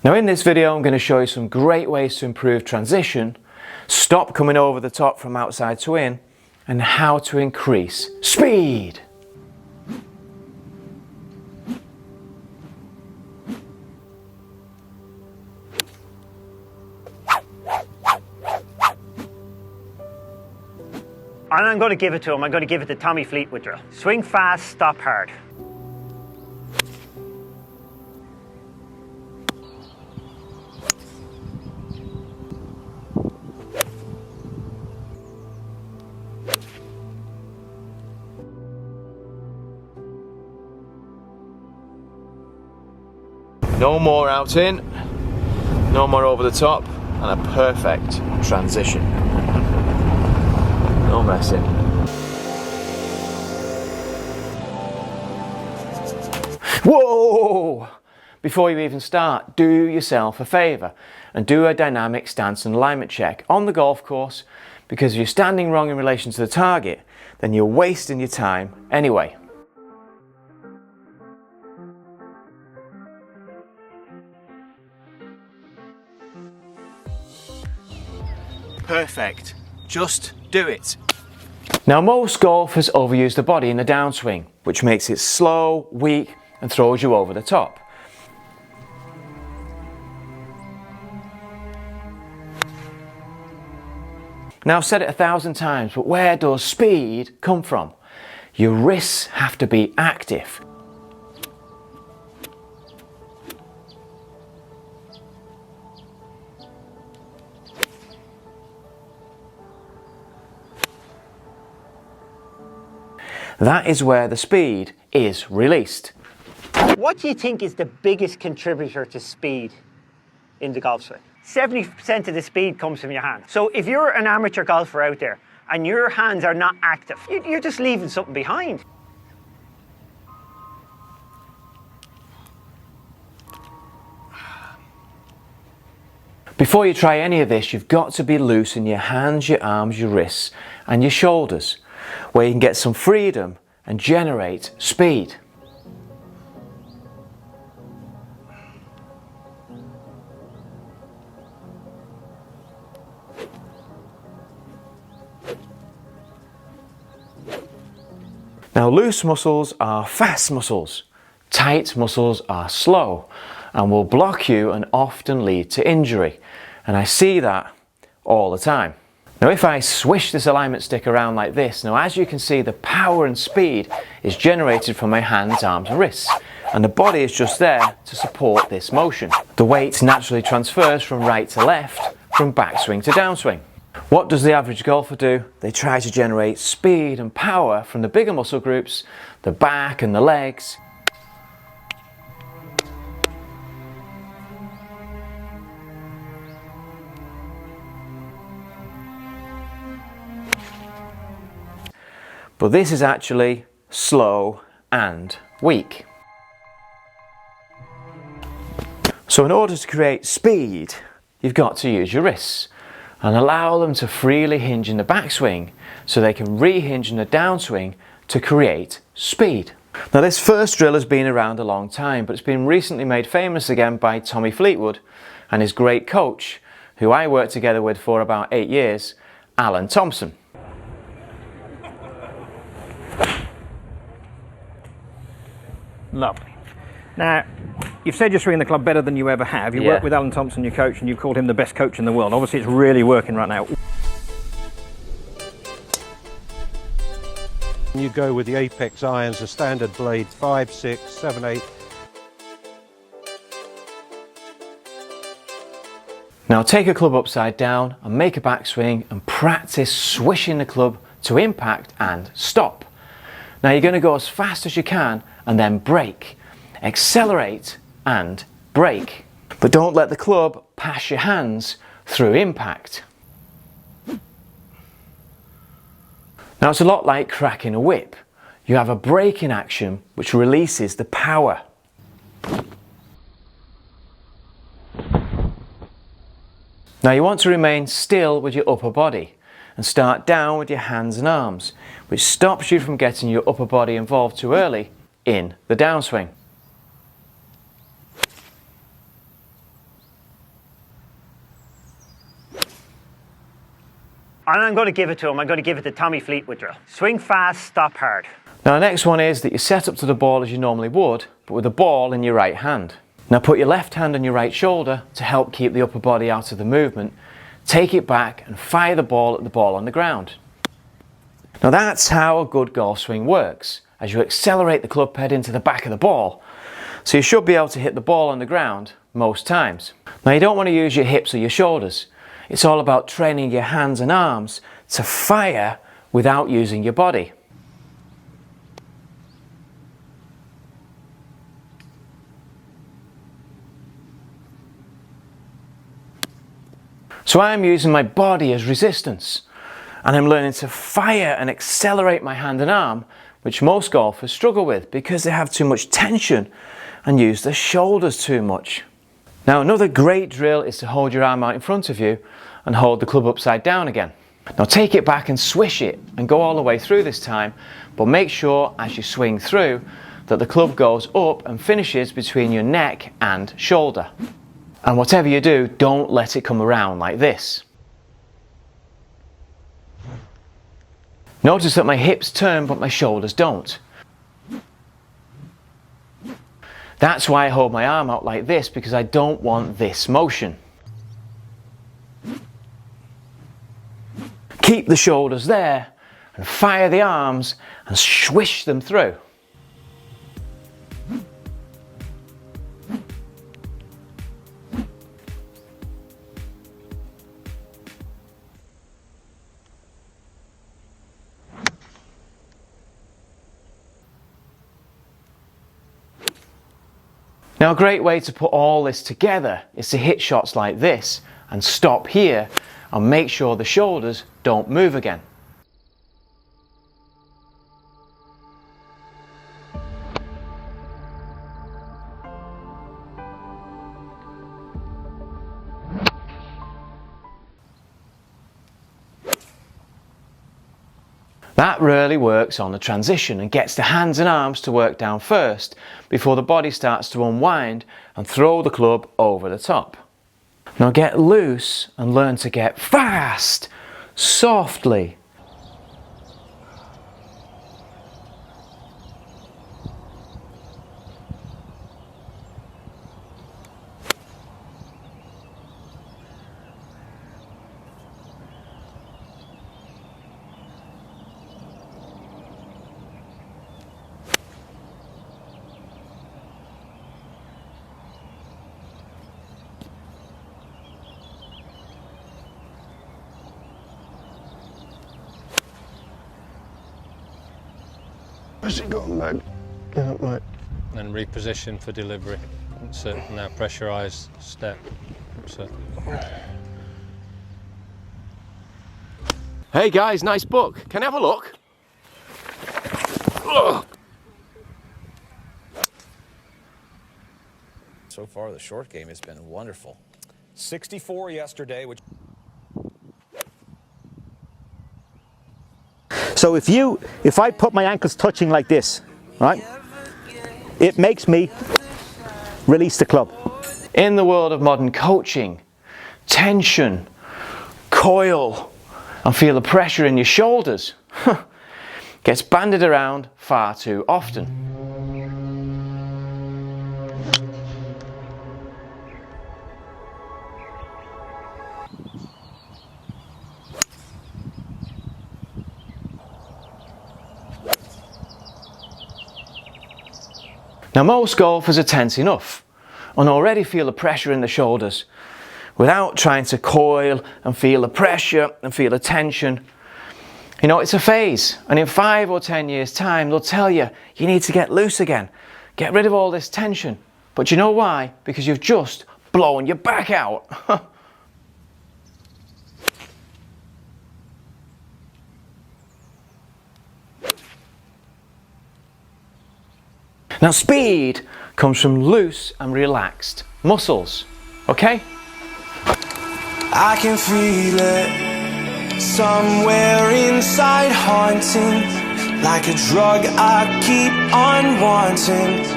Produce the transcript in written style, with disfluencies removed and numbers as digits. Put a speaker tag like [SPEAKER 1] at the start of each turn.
[SPEAKER 1] Now in this video I'm going to show you some great ways to improve transition, stop coming over the top from outside to in, and how to increase speed.
[SPEAKER 2] And I'm going to give it to him. I'm going to give it the Tommy Fleetwood drill. Swing fast, stop hard.
[SPEAKER 1] No more out in, no more over the top, and a perfect transition. No messing. Whoa! Before you even start, do yourself a favour and do a dynamic stance and alignment check on the golf course, because if you're standing wrong in relation to the target, then you're wasting your time anyway. Perfect. Just do it. Now most golfers overuse the body in the downswing, which makes it slow, weak, and throws you over the top. Now I've said it 1,000 times, but where does speed come from? Your wrists have to be active. That is where the speed is released.
[SPEAKER 2] What do you think is the biggest contributor to speed in the golf swing? 70% of the speed comes from your hand. So if you're an amateur golfer out there and your hands are not active, you're just leaving something behind.
[SPEAKER 1] Before you try any of this, you've got to be loose in your hands, your arms, your wrists, and your shoulders, where you can get some freedom and generate speed. Now loose muscles are fast muscles, tight muscles are slow and will block you and often lead to injury, and I see that all the time. Now if I swish this alignment stick around like this, now as you can see, the power and speed is generated from my hands, arms and wrists, and the body is just there to support this motion. The weight naturally transfers from right to left, from backswing to downswing. What does the average golfer do? They try to generate speed and power from the bigger muscle groups, the back and the legs. But this is actually slow and weak. So in order to create speed, you've got to use your wrists and allow them to freely hinge in the backswing so they can rehinge in the downswing to create speed. Now this first drill has been around a long time, but it's been recently made famous again by Tommy Fleetwood and his great coach, who I worked together with for about 8 years, Alan Thompson.
[SPEAKER 3] Lovely. Now, you've said you're swinging the club better than you ever have. You work with Alan Thompson, your coach, and you've called him the best coach in the world. Obviously, it's really working right now.
[SPEAKER 4] You go with the Apex irons, the standard blade, 5, 6, 7, 8.
[SPEAKER 1] Now take a club upside down and make a backswing and practice swishing the club to impact and stop. Now you're going to go as fast as you can and then brake, accelerate and brake. But don't let the club pass your hands through impact. Now it's a lot like cracking a whip. You have a braking action which releases the power. Now you want to remain still with your upper body and start down with your hands and arms, which stops you from getting your upper body involved too early in the downswing.
[SPEAKER 2] And I'm going to give it to him. I'm going to give it the Tommy Fleetwood drill. Swing fast, stop hard.
[SPEAKER 1] Now the next one is that you set up to the ball as you normally would, but with the ball in your right hand. Now put your left hand on your right shoulder to help keep the upper body out of the movement. Take it back and fire the ball at the ball on the ground. Now that's how a good golf swing works, as you accelerate the club head into the back of the ball. So you should be able to hit the ball on the ground most times. Now you don't want to use your hips or your shoulders. It's all about training your hands and arms to fire without using your body. So I'm using my body as resistance, and I'm learning to fire and accelerate my hand and arm, which most golfers struggle with because they have too much tension and use their shoulders too much. Now another great drill is to hold your arm out in front of you and hold the club upside down again. Now take it back and swish it and go all the way through this time, but make sure as you swing through that the club goes up and finishes between your neck and shoulder. And whatever you do, don't let it come around like this. Notice that my hips turn but my shoulders don't. That's why I hold my arm out like this, because I don't want this motion. Keep the shoulders there and fire the arms and swish them through. Now a great way to put all this together is to hit shots like this and stop here and make sure the shoulders don't move again. That really works on the transition and gets the hands and arms to work down first before the body starts to unwind and throw the club over the top. Now get loose and learn to get fast, softly.
[SPEAKER 5] Where's he going, mate? Yeah, mate.
[SPEAKER 4] And reposition for delivery. That's it. Now pressurise step. That's it.
[SPEAKER 5] Hey guys, nice book. Can I have a look? Ugh.
[SPEAKER 6] So far, the short game has been wonderful. 64 yesterday, which...
[SPEAKER 2] So if I put my ankles touching like this, right, it makes me release the club.
[SPEAKER 1] In the world of modern coaching, tension, coil, and feel the pressure in your shoulders gets bandied around far too often. Now most golfers are tense enough and already feel the pressure in the shoulders without trying to coil and feel the pressure and feel the tension. You know, it's a phase, and in 5 or 10 years time they'll tell you you need to get loose again, get rid of all this tension. But you know why? Because you've just blown your back out. Now speed comes from loose and relaxed muscles, okay?
[SPEAKER 7] I can feel it somewhere inside, haunting, like a drug I keep on wanting.